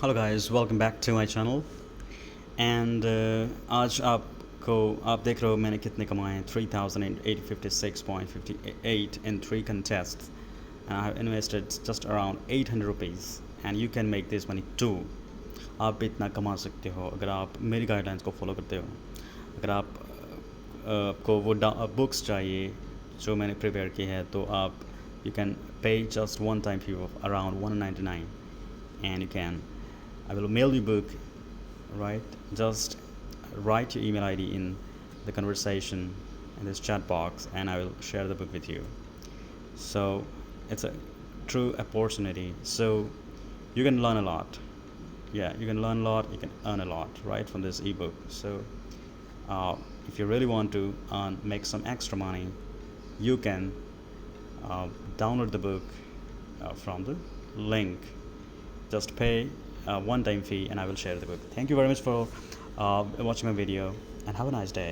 Hello guys, welcome back to my channel. And आज आपको आप देख रहे हो मैंने कितने कमाए 3,856.58 in 3 contests, and I have invested just around 800 rupees, and you can make this money too. आप भी इतना कमा सकते हो अगर आप मेरी गाइडलाइंस को फॉलो करते हो। अगर आपको वो बुक्स चाहिए जो मैंने प्रिपेयर की है तो आप you can pay just one time fee of around 199, and you can I will mail you book, right? Just write your email ID in the conversation in this chat box, and I will share the book with you. So it's a true opportunity. So you can learn a lot. Yeah, you can learn a lot. You can earn a lot, right, from this ebook. So if you really want to make some extra money, you can download the book from the link. Just pay one time fee and I will share the book. Thank you very much for watching my video, and have a nice day.